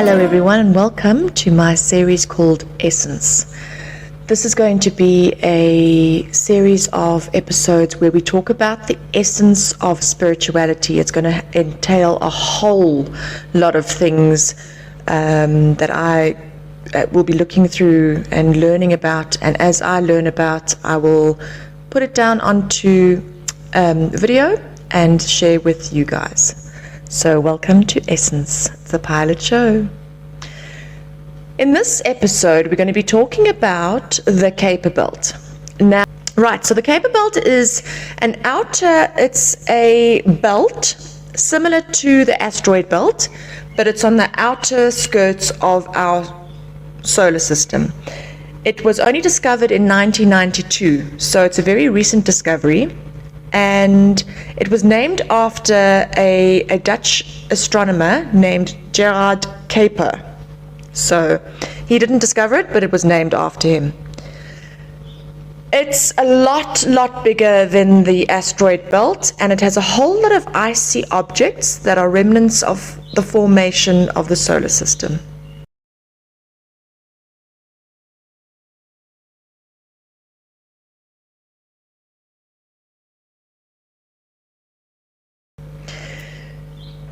Hello everyone and welcome to my series called Essence. This is going to be a series of episodes where we talk about the essence of spirituality. It's going to entail a whole lot of things that I will be looking through and learning about, and as I learn about, I will put it down onto video and share with you guys. So welcome to Essence, the pilot show. In this episode, we're going to be talking about the Kuiper Belt. Now, right, so the Kuiper Belt is it's a belt similar to the asteroid belt, but it's on the outer skirts of our solar system. It was only discovered in 1992, so it's a very recent discovery. And it was named after a Dutch astronomer named Gerard Kuiper. So he didn't discover it, but it was named after him. It's a lot bigger than the asteroid belt, and it has a whole lot of icy objects that are remnants of the formation of the solar system.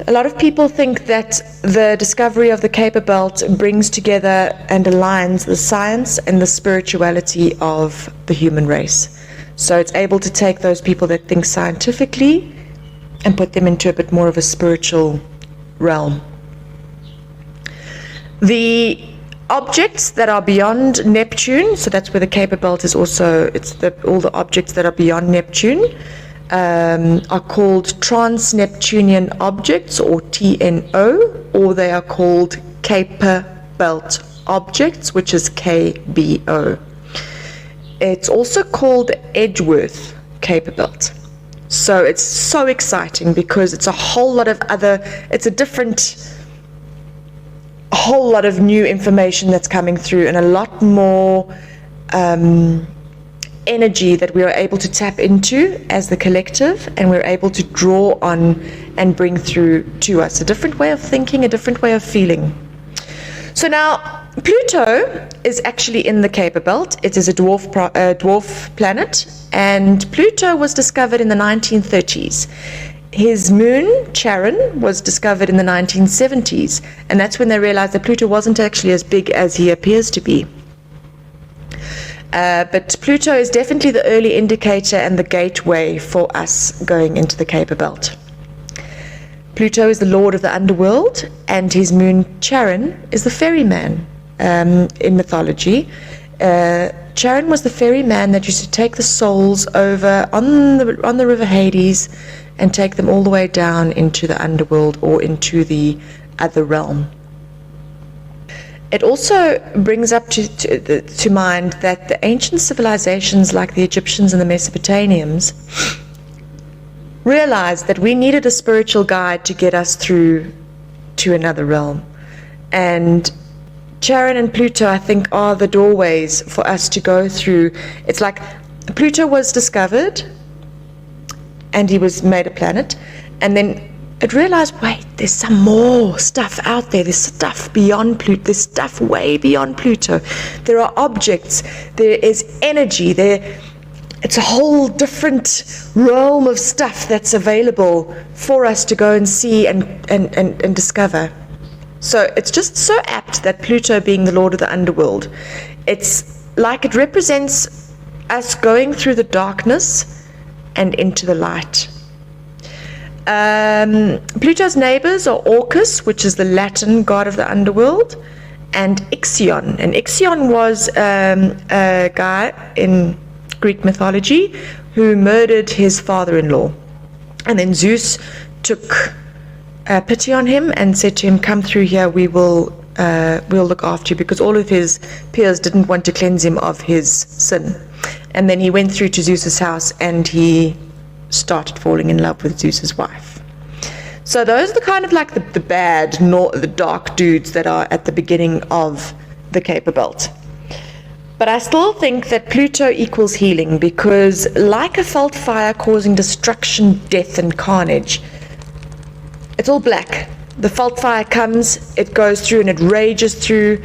A lot of people think that the discovery of the Kuiper Belt brings together and aligns the science and the spirituality of the human race. So it's able to take those people that think scientifically and put them into a bit more of a spiritual realm. The objects that are beyond Neptune, so that's where the Kuiper Belt is also, all the objects that are beyond Neptune, are called trans-Neptunian objects, or TNO, or they are called Kuiper Belt objects, which is KBO. It's also called Edgeworth Kuiper Belt. So it's so exciting because it's a whole lot of whole lot of new information that's coming through, and a lot more energy that we are able to tap into as the collective, and we're able to draw on and bring through to us a different way of thinking, a different way of feeling. So now Pluto is actually in the Kuiper Belt. It is a dwarf planet, and Pluto was discovered in the 1930s. His moon, Charon, was discovered in the 1970s, and that's when they realized that Pluto wasn't actually as big as he appears to be. But Pluto is definitely the early indicator and the gateway for us going into the Kuiper Belt. Pluto is the lord of the underworld, and his moon Charon is the ferryman in mythology. Charon was the ferryman that used to take the souls over on the river Hades and take them all the way down into the underworld or into the other realm. It also brings up to mind that the ancient civilizations like the Egyptians and the Mesopotamians realized that we needed a spiritual guide to get us through to another realm. And Charon and Pluto, I think, are the doorways for us to go through. It's like Pluto was discovered and he was made a planet, and then it realized, wait, there's some more stuff out there. There's stuff beyond Pluto. There's stuff way beyond Pluto. There are objects. There is energy. It's a whole different realm of stuff that's available for us to go and see and discover. So it's just so apt that Pluto being the lord of the underworld, it's like it represents us going through the darkness and into the light. Pluto's neighbors are Orcus, which is the Latin god of the underworld, and Ixion. And Ixion was a guy in Greek mythology who murdered his father-in-law. And then Zeus took pity on him and said to him, come through here, we'll look after you, because all of his peers didn't want to cleanse him of his sin. And then he went through to Zeus's house and he started falling in love with Zeus's wife. So those are the kind of like the bad, the dark dudes that are at the beginning of the Kuiper Belt. But I still think that Pluto equals healing, because like a felt fire causing destruction, death and carnage, it's all black. The fault fire comes, it goes through and it rages through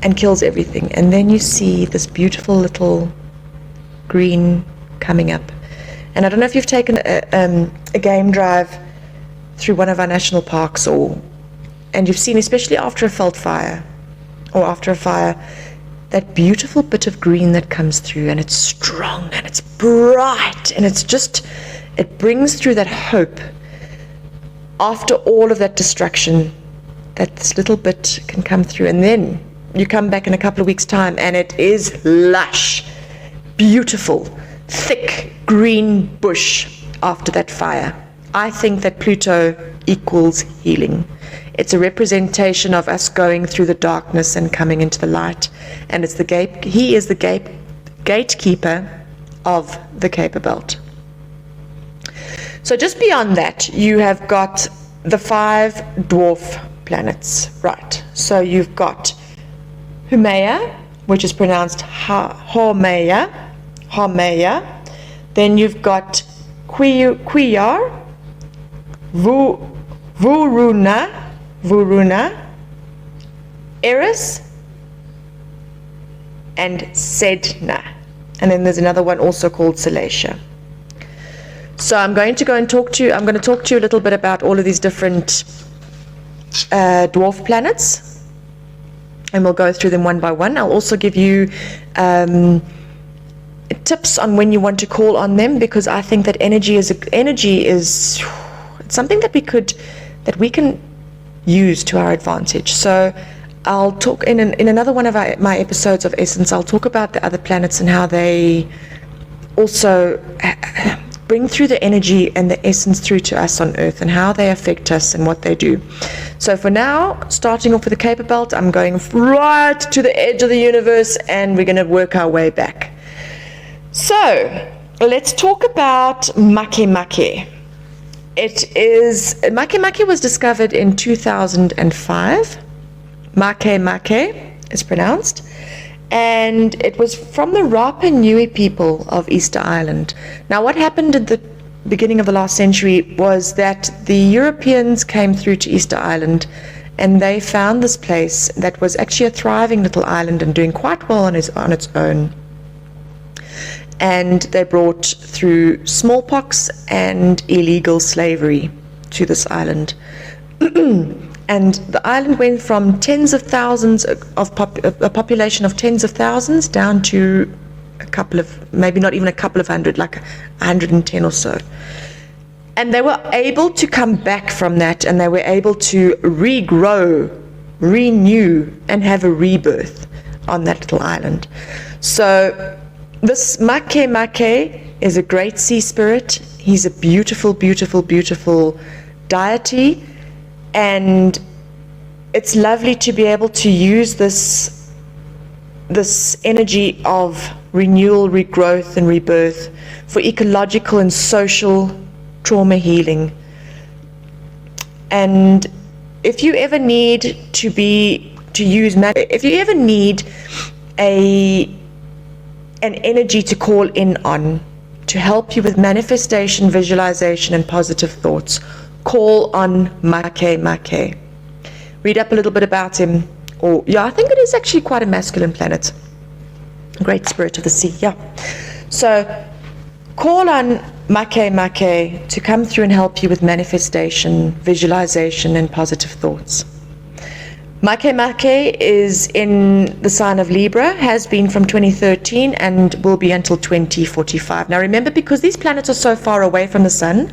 and kills everything. And then you see this beautiful little green coming up. And I don't know if you've taken a game drive through one of our national parks, and you've seen, especially after a fault fire or after a fire, that beautiful bit of green that comes through, and it's strong and it's bright, and it brings through that hope after all of that destruction, that this little bit can come through. And then you come back in a couple of weeks' time and it is lush, beautiful, thick green bush after that fire. I think that Pluto equals healing. It's a representation of us going through the darkness and coming into the light. And it's he is the gatekeeper of the Kuiper Belt. So just beyond that, you have got the 5 dwarf planets, right? So you've got Haumea, which is pronounced Haumea. Then you've got Kuiper, Vuruna, Eris, and Sedna. And then there's another one also called Salacia. So I'm going to talk to you a little bit about all of these different dwarf planets, and we'll go through them one by one. I'll also give you tips on when you want to call on them, because I think that energy is it's something that we can use to our advantage. So I'll talk in another one of my episodes of Essence. I'll talk about the other planets and how they also bring through the energy and the essence through to us on Earth, and how they affect us and what they do. So for now, starting off with the Kuiper Belt, I'm going right to the edge of the universe, and we're going to work our way back. So let's talk about Makemake. Makemake was discovered in 2005. Makemake is pronounced. And it was from the Rapa Nui people of Easter Island. Now, what happened at the beginning of the last century was that the Europeans came through to Easter Island, and they found this place that was actually a thriving little island and doing quite well on its own. And they brought through smallpox and illegal slavery to this island. And the island went from tens of thousands of a population of tens of thousands down to a couple of, maybe not even a couple of hundred, like 110 or so. And they were able to come back from that, and they were able to regrow, renew, and have a rebirth on that little island. So this Makemake is a great sea spirit. He's a beautiful, beautiful, beautiful deity. And it's lovely to be able to use this energy of renewal, regrowth, and rebirth for ecological and social trauma healing. And if you ever need if you ever need an energy to call in on to help you with manifestation, visualization, and positive thoughts, call on Makemake. Read up a little bit about him. I think it is actually quite a masculine planet. Great spirit of the sea, yeah. So call on Makemake to come through and help you with manifestation, visualization, and positive thoughts. Makemake is in the sign of Libra, has been from 2013 and will be until 2045. Now remember, because these planets are so far away from the sun,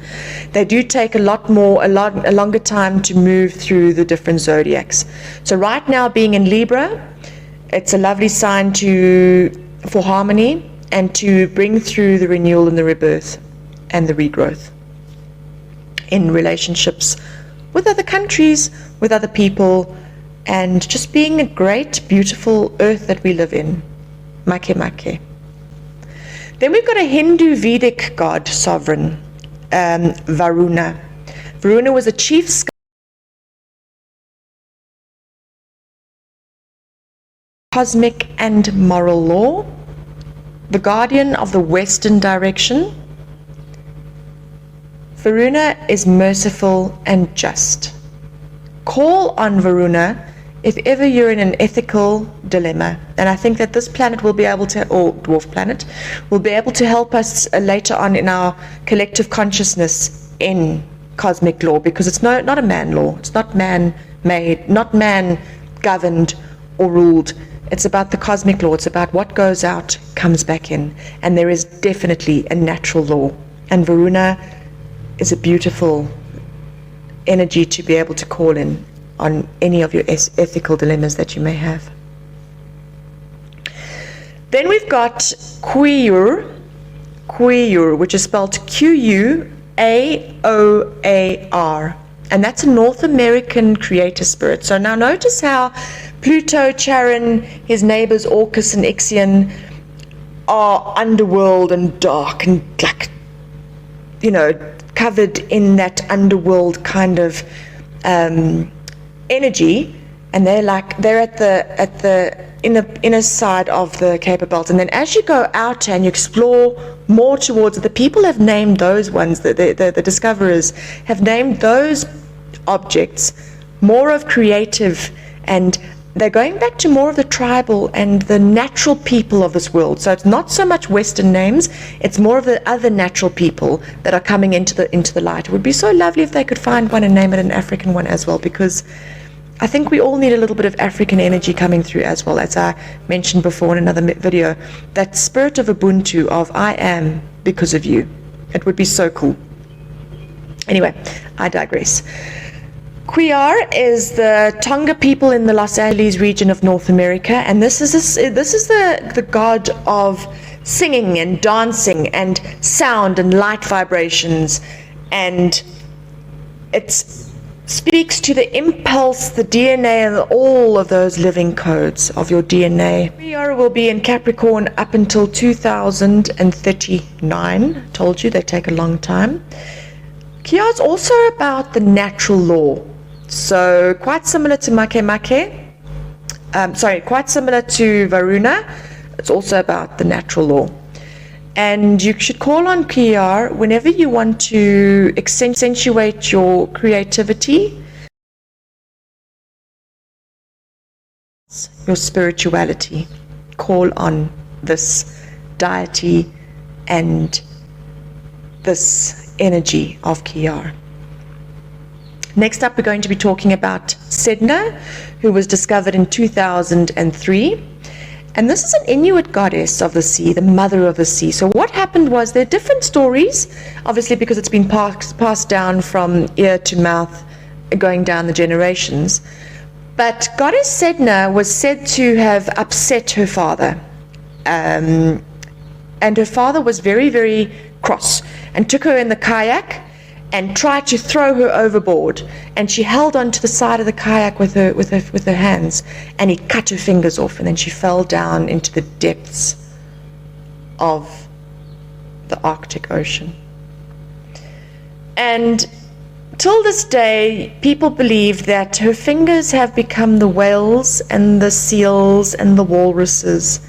they do take a longer time to move through the different zodiacs. So right now, being in Libra, it's a lovely sign for harmony and to bring through the renewal and the rebirth and the regrowth in relationships with other countries, with other people, and just being a great, beautiful earth that we live in. Makemake. Then we've got a Hindu Vedic god sovereign, Varuna. Varuna was a chief cosmic and moral law, the guardian of the western direction. Varuna is merciful and just. call on Varuna if ever you're in an ethical dilemma. And I think that this planet will be able to, or dwarf planet, will be able to help us later on in our collective consciousness in cosmic law, because it's not a man law. It's not man-made, not man-governed or ruled. It's about the cosmic law. It's about what goes out, comes back in. And there is definitely a natural law. And Varuna is a beautiful energy to be able to call in on any of your ethical dilemmas that you may have. Then we've got Kuiper, which is spelled Q-U-A-O-A-R, and that's a North American creator spirit. So now notice how Pluto, Charon, his neighbors Orcus and Ixion are underworld and dark and like, you know, covered in that underworld kind of energy, and they're at the inner side of the Kuiper Belt. And then as you go out and you explore more towards it, the people have named those ones, the discoverers have named those objects more of creative, and they're going back to more of the tribal and the natural people of this world. So it's not so much Western names, it's more of the other natural people that are coming into the light. It would be so lovely if they could find one and name it an African one as well, because I think we all need a little bit of African energy coming through as well, as I mentioned before in another video. That spirit of Ubuntu, of I am because of you. It would be so cool. Anyway, I digress. Kuiper is the Tonga people in the Los Angeles region of North America, and this is the god of singing and dancing and sound and light vibrations, and it speaks to the impulse, the DNA, and all of those living codes of your DNA. Kuiper will be in Capricorn up until 2039. Told you they take a long time. Kuiper is also about the natural law. So quite similar to quite similar to Varuna. It's also about the natural law. And you should call on Kuiper whenever you want to accentuate your creativity, your spirituality. Call on this deity and this energy of Kuiper. Next up, we're going to be talking about Sedna, who was discovered in 2003. And this is an Inuit goddess of the sea, the mother of the sea. So what happened was, there are different stories, obviously because it's been passed down from ear to mouth, going down the generations. But goddess Sedna was said to have upset her father. And her father was very, very cross and took her in the kayak and tried to throw her overboard, and she held onto the side of the kayak with her hands, and he cut her fingers off, and then she fell down into the depths of the Arctic Ocean. And till this day, people believe that her fingers have become the whales and the seals and the walruses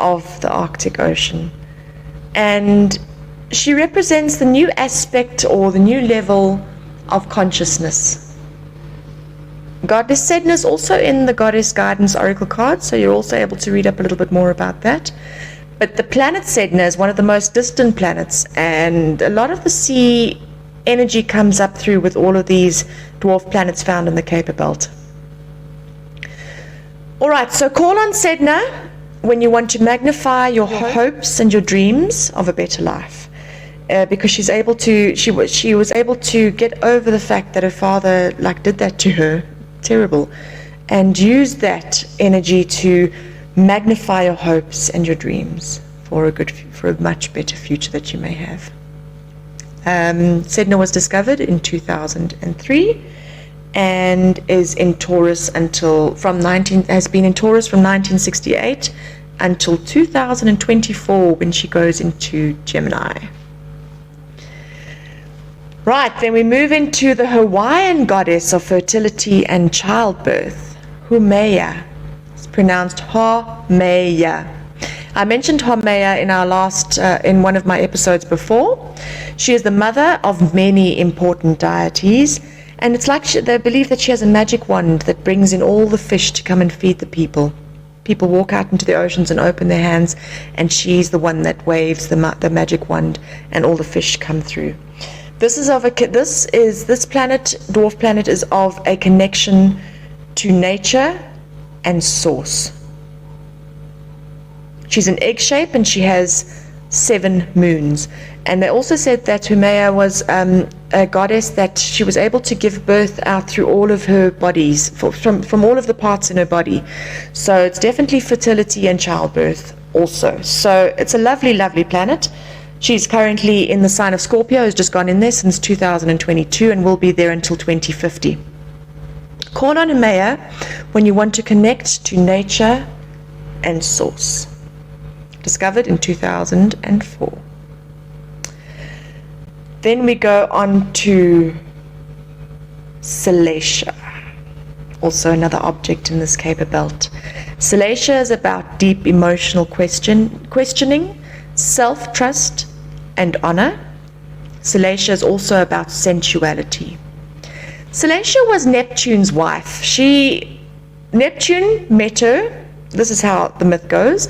of the Arctic Ocean. And she represents the new aspect or the new level of consciousness. Goddess Sedna is also in the Goddess Guidance Oracle card, so you're also able to read up a little bit more about that. But the planet Sedna is one of the most distant planets, and a lot of the sea energy comes up through with all of these dwarf planets found in the Kuiper Belt. Alright, so call on Sedna when you want to magnify your hopes and your dreams of a better life. Because she was able to get over the fact that her father did that to her, terrible, and use that energy to magnify your hopes and your dreams for a much better future that you may have. Sedna was discovered in 2003 and is in Taurus has been in Taurus from 1968 until 2024, when she goes into Gemini. Right, then we move into the Hawaiian goddess of fertility and childbirth, Haumea. It's pronounced Haumea. I mentioned Haumea in in one of my episodes before. She is the mother of many important deities, And it's like they believe that she has a magic wand that brings in all the fish to come and feed the people. People walk out into the oceans and open their hands, and she's the one that waves the magic wand, and all the fish come through. This planet, dwarf planet, is of a connection to nature and source. She's an egg shape, and she has 7 moons. And they also said that Haumea was a goddess, that she was able to give birth out through all of her bodies, from all of the parts in her body. So it's definitely fertility and childbirth also. So it's a lovely, lovely planet. She's currently in the sign of Scorpio, has just gone in there since 2022 and will be there until 2050. Call on Haumea when you want to connect to nature and source. Discovered in 2004. Then we go on to Salacia, also another object in this Kuiper Belt. Salacia is about deep emotional questioning, self-trust, and honor. Salacia is also about sensuality. Salacia was Neptune's wife. Neptune met her, this is how the myth goes.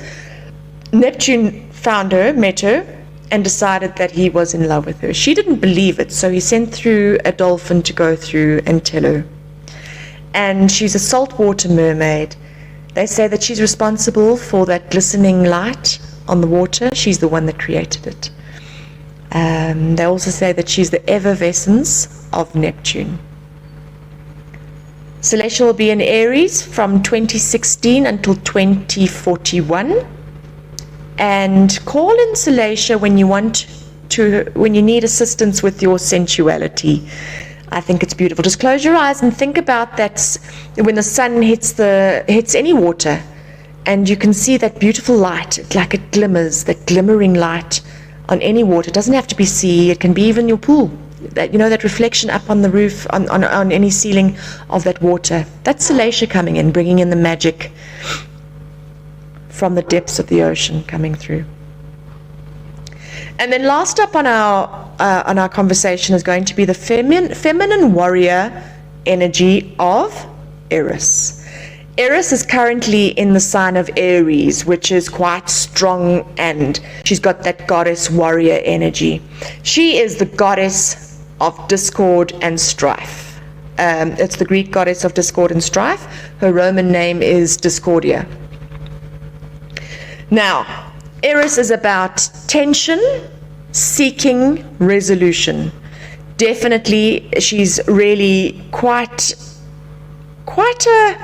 Neptune found her, met her, and decided that he was in love with her. She didn't believe it, so he sent through a dolphin to go through and tell her. And she's a saltwater mermaid. They say that she's responsible for that glistening light on the water. She's the one that created it. They also say that she's the effervescence of Neptune. Salacia will be in Aries from 2016 until 2041. And call in Salacia when you need assistance with your sensuality. I think it's beautiful. Just close your eyes and think about that when the sun hits any water, and you can see that beautiful light, like it glimmers, that glimmering light on any water. It doesn't have to be sea, it can be even your pool. That reflection up on the roof, on any ceiling of that water. That's Salacia coming in, bringing in the magic from the depths of the ocean coming through. And then last up on our conversation is going to be the feminine warrior energy of Eris. Eris is currently in the sign of Aries, which is quite strong, and she's got that goddess warrior energy. She is the goddess of discord and strife. It's the Greek goddess of discord and strife. Her Roman name is Discordia. Now, Eris is about tension, seeking resolution. Definitely, she's really quite a...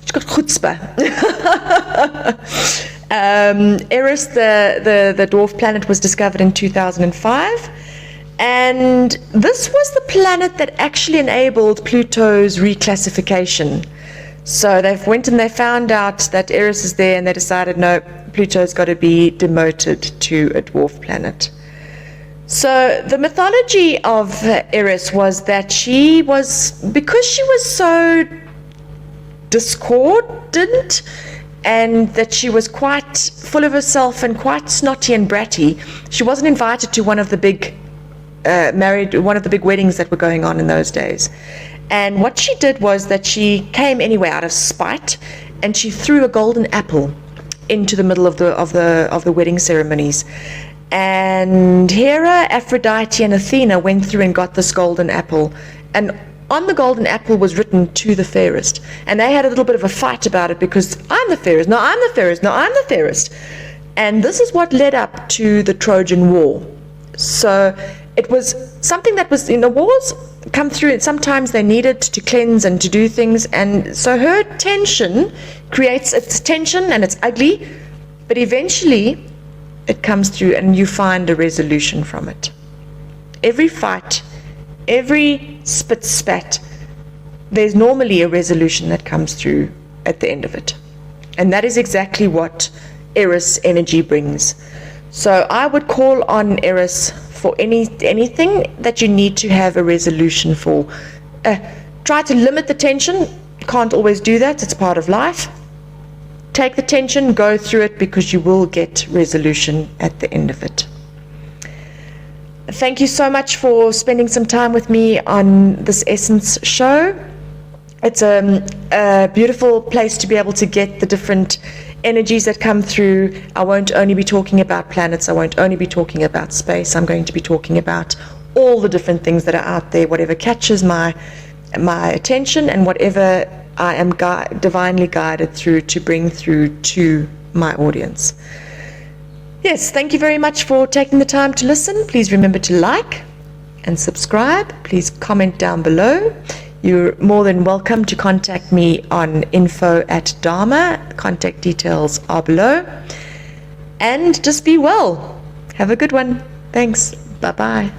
She's got chutzpah. Eris, the dwarf planet, was discovered in 2005. And this was the planet that actually enabled Pluto's reclassification. So they went and they found out that Eris is there, and they decided, no, Pluto's got to be demoted to a dwarf planet. So the mythology of Eris was that because she was so discordant, and that she was quite full of herself and quite snotty and bratty, she wasn't invited to one of the big weddings that were going on in those days. And what she did was that she came anyway out of spite, and she threw a golden apple into the middle of the wedding ceremonies. And Hera, Aphrodite, and Athena went through and got this golden apple. And on the golden apple was written, "To the fairest." And they had a little bit of a fight about it, because I'm the fairest, no, I'm the fairest, no, I'm the fairest. And this is what led up to the Trojan War. So it was something that was in the wars come through, and sometimes they needed to cleanse and to do things, and so her tension creates its tension, and it's ugly, but eventually it comes through and you find a resolution from it. Every fight, every spat, there's normally a resolution that comes through at the end of it, and that is exactly what Eris energy brings. So I would call on Eris for anything that you need to have a resolution for. Try to limit the tension. Can't always do that. It's part of life. Take the tension, go through it, because you will get resolution at the end of it. Thank you so much for spending some time with me on this Essence show. It's a beautiful place to be able to get the different energies that come through. I won't only be talking about planets. I won't only be talking about space. I'm going to be talking about all the different things that are out there, whatever catches my attention and whatever I am divinely guided through to bring through to my audience. Yes, thank you very much for taking the time to listen. Please remember to like and subscribe. Please comment down below. You're more than welcome to contact me on info@Darma. Contact details are below. And just be well. Have a good one. Thanks. Bye-bye.